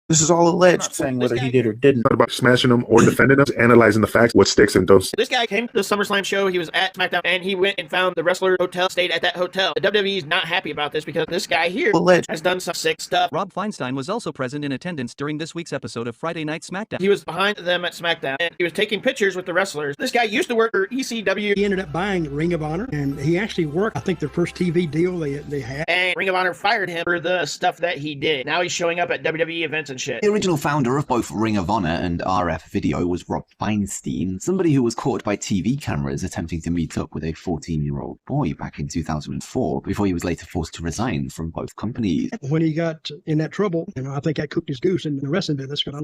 This is all alleged, saying whether he did or didn't. Not about smashing them or defending them, analyzing the facts, what sticks and don't. This guy came to the SummerSlam show. He was at SmackDown, and he went and found the wrestler hotel, stayed at that hotel. The WWE is not happy about this because this guy here Alleged has done some sick stuff. Rob Feinstein was also present in attendance during this week's episode of Friday Night SmackDown. He was behind them at SmackDown, and he was taking pictures with the wrestlers. This guy used to work for ECW. He ended up buying Ring of Honor, and he actually worked, I think, their first TV deal they had. And Ring of Honor fired him for the stuff that he did. Now he's showing up at WWE events and shit. The original founder of both Ring of Honor and RF Video was Rob Feinstein, somebody who was caught by TV cameras attempting to meet up with a 14-year-old boy back in 2004 before he was later forced to resign from both companies. When he got in that trouble, I think that cooked his goose in the wrestling business, because I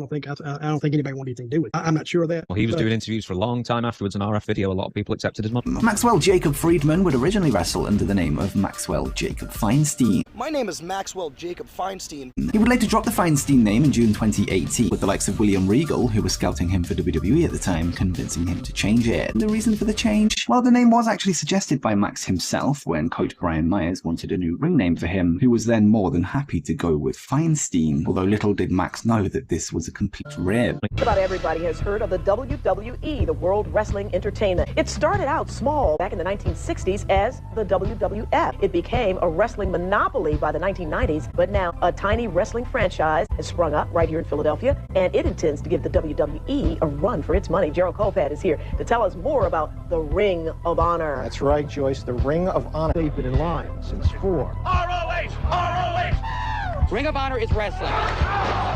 don't think anybody wanted anything to do with it. I'm not sure of that. Well, he was doing interviews for a long time afterwards on RF Video. A lot of people accepted his model. Maxwell Jacob Friedman would originally wrestle under the name of Maxwell Jacob Feinstein. My name is Maxwell Jacob Feinstein. He would later drop the Feinstein name in June 2018, with the likes of William Regal, who was scouting him for WWE at the time, convincing him to change it. The reason for the change? Well, the name was actually suggested by Max himself when coach Brian Myers wanted a new ring name for him, who was then more than happy to go with Feinstein, although little did Max know that this was a complete rib. About everybody has heard of the WWE, the World Wrestling Entertainment. It started out small back in the 1960s as the WWF. It became a wrestling monopoly by the 1990s, but now a tiny wrestling franchise has sprung up right here in Philadelphia, and it intends to give the WWE a run for its money. Gerald Colpad is here to tell us more about the Ring of Honor. That's right, Joyce. The Ring of Honor. They've been in line since 4. ROH! ROH! Ring of Honor is wrestling.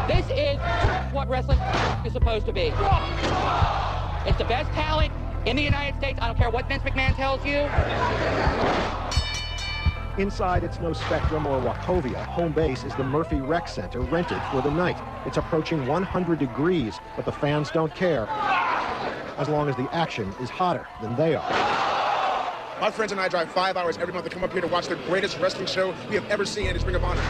This is what wrestling is supposed to be. It's the best talent in the United States. I don't care what Vince McMahon tells you. Inside, it's no Spectrum or Wachovia. Home base is the Murphy Rec Center, rented for the night. It's approaching 100 degrees, but the fans don't care, as long as the action is hotter than they are. My friends and I drive 5 hours every month to come up here to watch the greatest wrestling show we have ever seen in this Ring of Honor.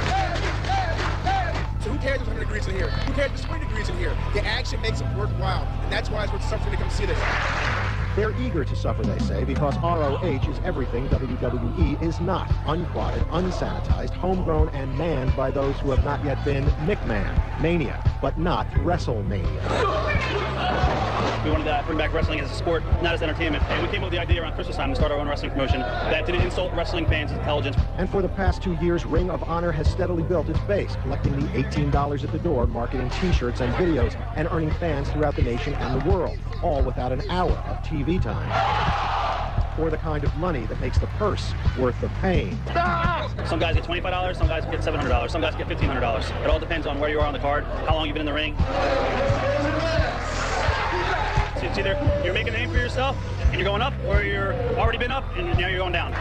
So who cares if it's 100 degrees in here? Who cares if it's 20 degrees in here? The action makes it worthwhile, and that's why it's worth something to come see this. They're eager to suffer, they say, because ROH is everything WWE is not. Unquatted, unsanitized, homegrown, and manned by those who have not yet been McMahon, Mania, but not WrestleMania. We wanted to bring back wrestling as a sport, not as entertainment. And we came up with the idea around Christmas time to start our own wrestling promotion that didn't insult wrestling fans' intelligence. And for the past 2 years, Ring of Honor has steadily built its base, collecting the $18 at the door, marketing t-shirts and videos, and earning fans throughout the nation and the world, all without an hour of TV time. Or the kind of money that makes the purse worth the pain. Some guys get $25, some guys get $700, some guys get $1,500. It all depends on where you are on the card, how long you've been in the ring. So it's either you're making a name for yourself and you're going up, or you're already been up and now you're going down.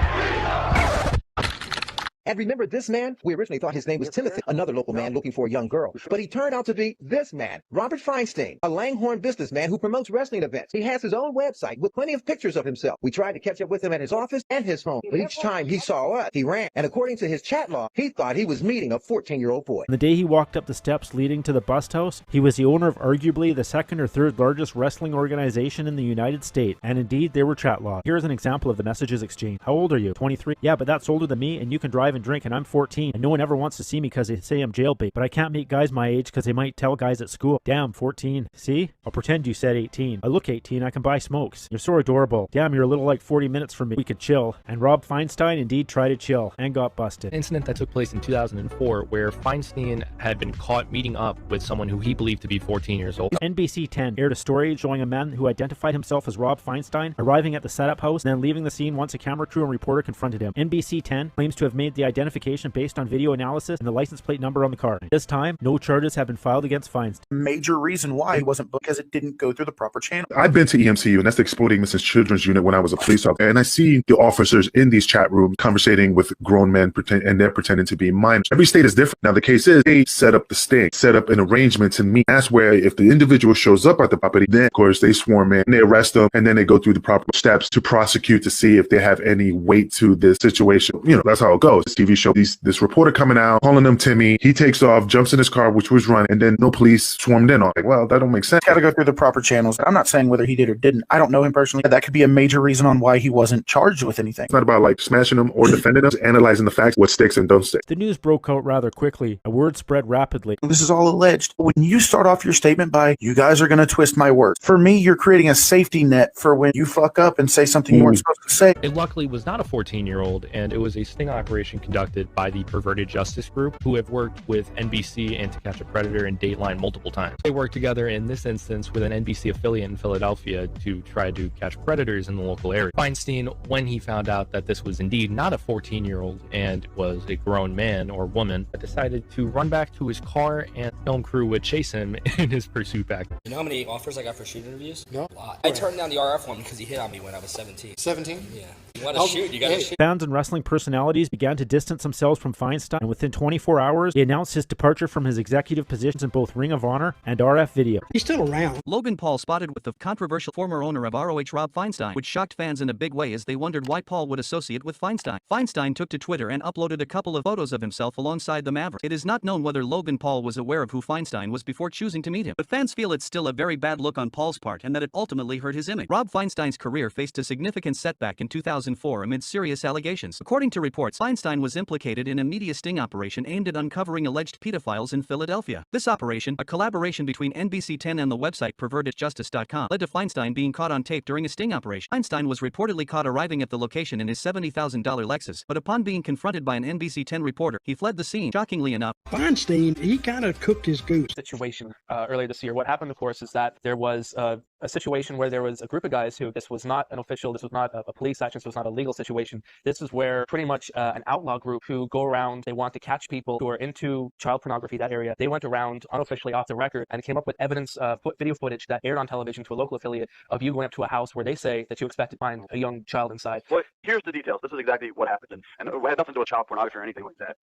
And remember this man? We originally thought his name was Timothy, another local man looking for a young girl. But he turned out to be this man, Robert Feinstein, a Langhorne businessman who promotes wrestling events. He has his own website with plenty of pictures of himself. We tried to catch up with him at his office and his home, but each time he saw us, he ran. And according to his chat log, he thought he was meeting a 14-year-old boy. The day he walked up the steps leading to the bust house, he was the owner of arguably the second or third largest wrestling organization in the United States. And indeed, they were chat logged. Here's an example of the messages exchanged. How old are you? 23. Yeah, but that's older than me, and you can drive and drink, and I'm 14. And no one ever wants to see me because they say I'm jailbait. But I can't meet guys my age because they might tell guys at school. Damn, 14. See? I'll pretend you said 18. I look 18. I can buy smokes. You're so adorable. Damn, you're a little like 40 minutes from me. We could chill. And Rob Feinstein indeed tried to chill and got busted. An incident that took place in 2004 where Feinstein had been caught meeting up with someone who he believed to be 14 years old. NBC 10 aired a story showing a man who identified himself as Rob Feinstein arriving at the setup house and then leaving the scene once a camera crew and reporter confronted him. NBC 10 claims to have made the identification based on video analysis and the license plate number on the car. This time, no charges have been filed against Feinstein. Major reason why he wasn't booked because it didn't go through the proper channel. I've been to EMCU, and that's the Exploding Missing Children's Unit when I was a police officer, and I see the officers in these chat rooms conversating with grown men and they're pretending to be minors. Every state is different. Now, the case is they set up the sting, set up an arrangement to meet. That's where if the individual shows up at the property, then of course they swarm in, they arrest them, and then they go through the proper steps to prosecute to see if they have any weight to this situation. You know, that's how it goes. TV show. This reporter coming out, calling him Timmy. He takes off, jumps in his car, which was running, and then no police swarmed in on it. Well, that don't make sense. Got to go through the proper channels. I'm not saying whether he did or didn't. I don't know him personally. That could be a major reason on why he wasn't charged with anything. It's not about like smashing him or defending him, it's analyzing the facts, what sticks and don't stick. The news broke out rather quickly. A word spread rapidly. This is all alleged. When you start off your statement by, you guys are going to twist my words, for me, you're creating a safety net for when you fuck up and say something you weren't supposed to say. It luckily was not a 14-year-old, and it was a sting operation conducted by the Perverted Justice Group, who have worked with NBC and To Catch a Predator and Dateline multiple times. They worked together in this instance with an NBC affiliate in Philadelphia to try to catch predators in the local area. Feinstein, when he found out that this was indeed not a 14-year-old and was a grown man or woman, decided to run back to his car, and film crew would chase him in his pursuit back. You know how many offers I got for shoot interviews? No. A lot. I turned down the RF one because he hit on me when I was 17. 17? Yeah. You want to shoot, you got to shoot. Fans and wrestling personalities began to distance themselves from Feinstein, and within 24 hours, he announced his departure from his executive positions in both Ring of Honor and RF Video. He's still around. Logan Paul spotted with the controversial former owner of ROH, Rob Feinstein, which shocked fans in a big way as they wondered why Paul would associate with Feinstein. Feinstein took to Twitter and uploaded a couple of photos of himself alongside the Maverick. It is not known whether Logan Paul was aware of who Feinstein was before choosing to meet him, but fans feel it's still a very bad look on Paul's part and that it ultimately hurt his image. Rob Feinstein's career faced a significant setback in 2004 amid serious allegations. According to reports, Feinstein was implicated in a media sting operation aimed at uncovering alleged pedophiles in Philadelphia. This operation, a collaboration between NBC 10 and the website pervertedjustice.com, led to Feinstein being caught on tape during a sting operation. Feinstein was reportedly caught arriving at the location in his $70,000 Lexus, but upon being confronted by an NBC 10 reporter, he fled the scene. Shockingly enough, Feinstein, he kind of cooked his goose. Situation earlier this year. What happened, of course, is that there was a situation where there was a group of guys who, this was not an official, this was not a police action, this was not a legal situation. This is where pretty much an outlaw group who go around, they want to catch people who are into child pornography, that area. They went around unofficially off the record and came up with evidence, video footage that aired on television to a local affiliate of you going up to a house where they say that you expect to find a young child inside. Well, here's the details. This is exactly what happened. And it had nothing to do with child pornography or anything like that.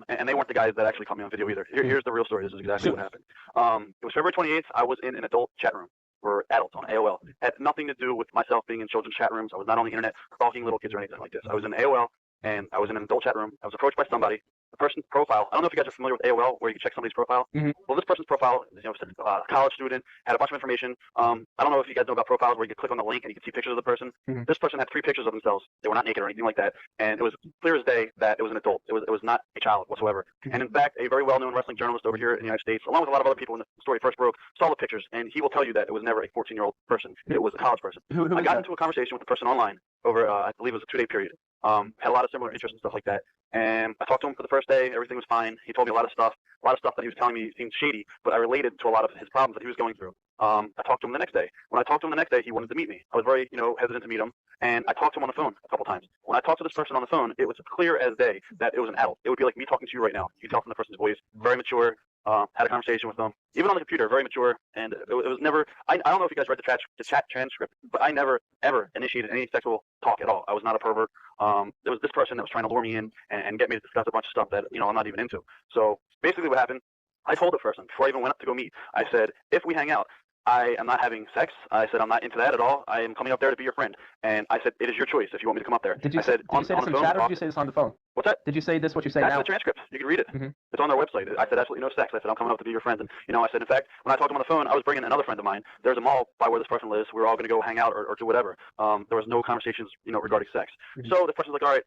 And they weren't the guys that actually caught me on video either. Here's the real story. This is exactly what happened. It was February 28th. I was in an adult chat room for adults on AOL. It had nothing to do with myself being in children's chat rooms. I was not on the internet stalking little kids or anything like this. I was in AOL, and I was in an adult chat room. I was approached by somebody. The person's profile, I don't know if you guys are familiar with AOL, where you can check somebody's profile. Well, this person's profile, said a college student, had a bunch of information. I don't know if you guys know about profiles where you can click on the link and you can see pictures of the person. This person had 3 pictures of themselves. They were not naked or anything like that. And it was clear as day that it was an adult. It was not a child whatsoever. And in fact, a very well-known wrestling journalist over here in the United States, along with a lot of other people when the story first broke, saw the pictures, and he will tell you that it was never a 14-year-old person. It was a college person. I got into a conversation with the person online over, I believe it was a 2-day period. Had a lot of similar interests and stuff like that. And I talked to him for the first day. Everything was fine. He told me a lot of stuff that he was telling me seemed shady, but I related to a lot of his problems that he was going through. I talked to him the next day. When I talked to him the next day, he wanted to meet me. I was very, hesitant to meet him, and I talked to him on the phone a couple times. When I talked to this person on the phone, it was clear as day that it was an adult. It would be like me talking to you right now. You can tell from the person's voice, very mature. Had a conversation with them, even on the computer, very mature, and it was never. I don't know if you guys read the chat transcript, but I never ever initiated any sexual talk at all. I was not a pervert. There was this person that was trying to lure me in and get me to discuss a bunch of stuff that I'm not even into. So basically, what happened? I told the person before I even went up to go meet. I said, if we hang out, I am not having sex. I said, I'm not into that at all. I am coming up there to be your friend. And I said, it is your choice if you want me to come up there. Did you say this on the phone, chat, or did you say this on the phone? What's that? Did you say this, what you say That's now? the transcript. You can read it. It's on their website. I said, absolutely no sex. I said, I'm coming up to be your friend. And, I said, in fact, when I talked to him on the phone, I was bringing another friend of mine. There's a mall by where this person lives. We were all going to go hang out or do whatever. There was no conversations, regarding sex. So the person's like, all right,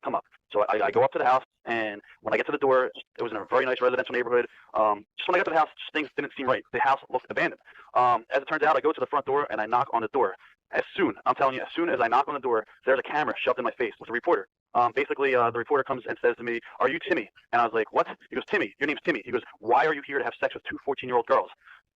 come up. So I go up to the house, and when I get to the door, it was in a very nice residential neighborhood. Just when I got to the house, things didn't seem right. The house looked abandoned. As it turns out, I go to the front door, and I knock on the door. As soon as I knock on the door, there's a camera shoved in my face with a reporter. Basically, the reporter comes and says to me, are you Timmy? And I was like, what? He goes, Timmy, your name's Timmy. He goes, why are you here to have sex with 2 14-year-old girls?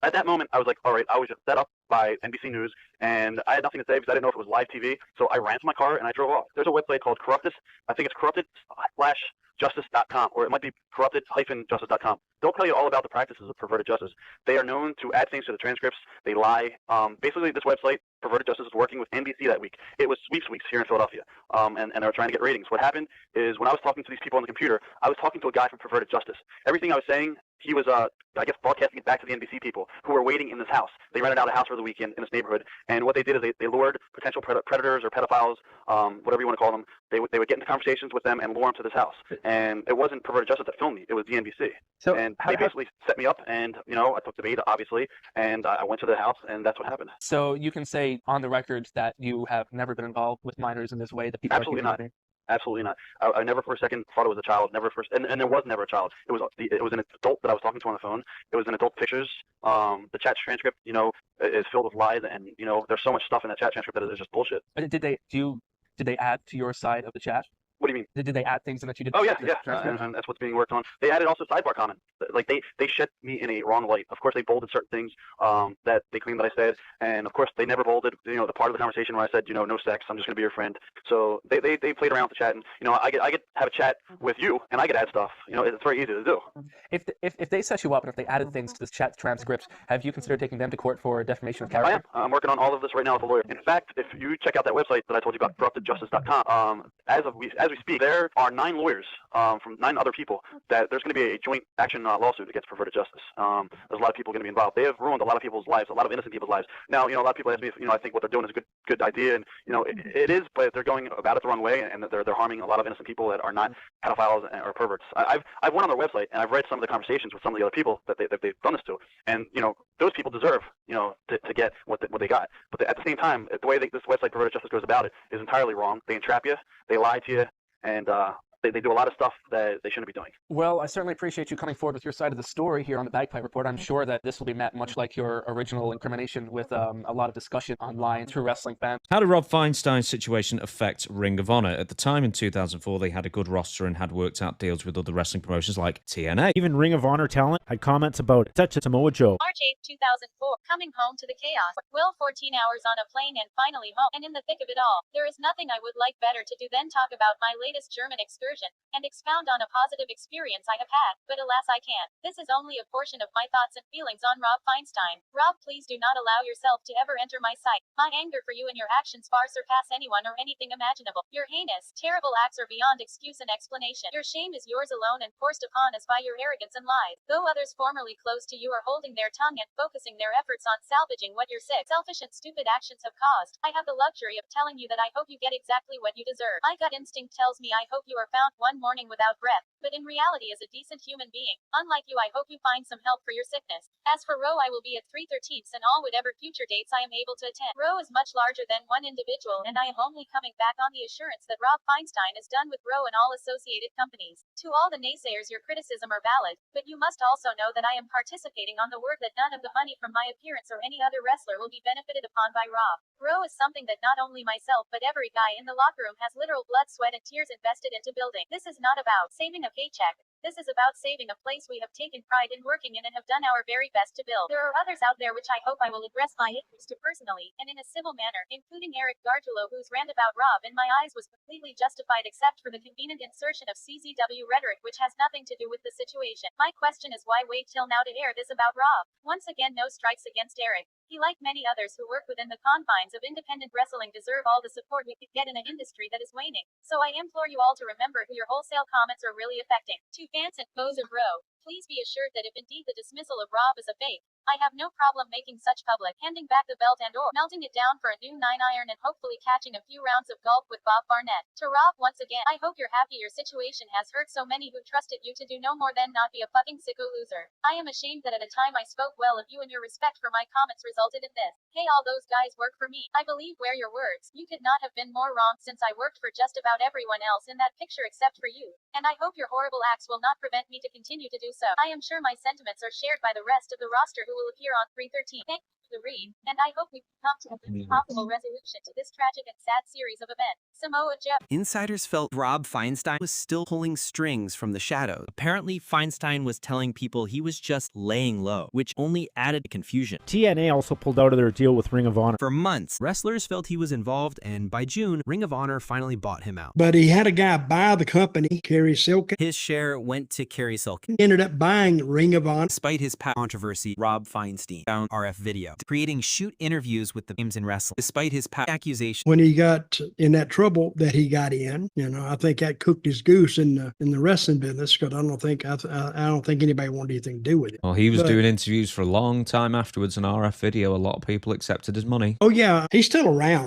At that moment, I was like, all right, I was just set up by NBC News, and I had nothing to say because I didn't know if it was live TV. So I ran to my car and I drove off. There's a website called Corrupted. I think it's corrupted/justice.com, or it might be corrupted-justice.com. They'll tell you all about the practices of perverted justice. They are known to add things to the transcripts. They lie. Basically, this website, Perverted Justice, is working with NBC that week. It was sweeps weeks here in Philadelphia, and they were trying to get ratings. What happened is when I was talking to these people on the computer, I was talking to a guy from Perverted Justice. Everything I was saying he was, I guess, broadcasting it back to the NBC people who were waiting in this house. They rented out a house for the weekend in this neighborhood, and what they did is they lured potential predators or pedophiles, whatever you want to call them. They would get into conversations with them and lure them to this house. And it wasn't Perverted Justice that filmed me; it was the NBC. So and they basically set me up, and I took the bait, obviously, and I went to the house, and that's what happened. So you can say on the record that you have never been involved with minors in this way that people Absolutely not. Absolutely not. I never for a second thought it was a child. Never for, and there was never a child. It was an adult that I was talking to on the phone. It was in adult pictures. The chat transcript, is filled with lies, and there's so much stuff in that chat transcript that is just bullshit. Did they add to your side of the chat? What do you mean? Did they add things in that you did? Oh yeah, and that's what's being worked on. They added also sidebar comment. Like they shed me in a wrong light. Of course, they bolded certain things that they claimed that I said, and of course they never bolded the part of the conversation where I said no sex. I'm just gonna be your friend. So they played around with the chat, and I get have a chat with you, and I get add stuff. It's very easy to do. If they set you up and if they added things to this chat transcript, have you considered taking them to court for defamation of character? I am. I'm working on all of this right now with a lawyer. In fact, if you check out that website that I told you about, corruptedjustice.com, as we speak, there are 9 lawyers from 9 other people that there's going to be a joint action lawsuit against Perverted Justice. There's a lot of people going to be involved. They have ruined a lot of people's lives, a lot of innocent people's lives. Now, a lot of people ask me if I think what they're doing is a good idea, and it is, but they're going about it the wrong way, and they're harming a lot of innocent people that are not pedophiles or perverts. I've went on their website and I've read some of the conversations with some of the other people that they've done this to, and those people deserve to get what they got. But at the same time, the way this website Perverted Justice goes about it is entirely wrong. They entrap you, they lie to you, and they do a lot of stuff that they shouldn't be doing. Well, I certainly appreciate you coming forward with your side of the story here on the Bagpipe Report. I'm sure that this will be met much like your original incrimination with a lot of discussion online through wrestling fans. How did Rob Feinstein's situation affect Ring of Honor? At the time in 2004, they had a good roster and had worked out deals with other wrestling promotions like TNA. Even Ring of Honor talent had comments about such as Samoa Joe. March 8, 2004, coming home to the chaos. Will 14 hours on a plane and finally home. And in the thick of it all, there is nothing I would like better to do than talk about my latest German excursion and expound on a positive experience I have had, but alas I can't. This is only a portion of my thoughts and feelings on Rob Feinstein. Rob, please do not allow yourself to ever enter my sight. My anger for you and your actions far surpass anyone or anything imaginable. Your heinous, terrible acts are beyond excuse and explanation. Your shame is yours alone and forced upon us by your arrogance and lies. Though others formerly close to you are holding their tongue and focusing their efforts on salvaging what your sick, selfish and stupid actions have caused, I have the luxury of telling you that I hope you get exactly what you deserve. My gut instinct tells me I hope you are found one morning without breath, but in reality as a decent human being. Unlike you, I hope you find some help for your sickness. As for Roe, I will be at 3/13 and all whatever future dates I am able to attend. Roe is much larger than one individual, and I am only coming back on the assurance that Rob Feinstein is done with Roe and all associated companies. To all the naysayers, your criticism are valid, but you must also know that I am participating on the word that none of the money from my appearance or any other wrestler will be benefited upon by Rob. Roe is something that not only myself but every guy in the locker room has literal blood, sweat, and tears invested into building. This is not about saving a paycheck. This is about saving a place we have taken pride in working in and have done our very best to build. There are others out there which I hope I will address my interest to personally, and in a civil manner, including Eric Gargiulo, whose rant about Rob in my eyes was completely justified except for the convenient insertion of CZW rhetoric which has nothing to do with the situation. My question is why wait till now to air this about Rob? Once again, no strikes against Eric. He, like many others who work within the confines of independent wrestling, deserve all the support we could get in an industry that is waning. So I implore you all to remember who your wholesale comments are really affecting. To fans and foes of Roe, please be assured that if indeed the dismissal of Rob is a fake, I have no problem making such public, handing back the belt and or melting it down for a new 9-iron and hopefully catching a few rounds of golf with Bob Barnett. To Rob, once again, I hope you're happy your situation has hurt so many who trusted you to do no more than not be a fucking sicko loser. I am ashamed that at a time I spoke well of you and your respect for my comments resulted in this. Hey, all those guys work for me. I believe wear your words. You could not have been more wrong since I worked for just about everyone else in that picture except for you. And I hope your horrible acts will not prevent me to continue to do so. I am sure my sentiments are shared by the rest of the roster who will appear on 3/13. Thank you for the read, and I hope we come to a possible resolution to this tragic and sad series of events. Samoa Joe. Insiders felt Rob Feinstein was still pulling strings from the shadows. Apparently, Feinstein was telling people he was just laying low, which only added to confusion. TNA also pulled out of their deal with Ring of Honor. For months, wrestlers felt he was involved, and by June, Ring of Honor finally bought him out. But he had a guy buy the company, Kerry Silken. His share went to Kerry Silken. Ended up buying Ring of Honor. Despite his controversy, Rob Feinstein found RF video. creating shoot interviews with the names in wrestling, despite his past accusations. When he got in that trouble that he got in, I think that cooked his goose in the wrestling business, because I don't think anybody wanted anything to do with it. Well, he was doing interviews for a long time afterwards on RF Video. A lot of people accepted his money. Oh yeah, he's still around.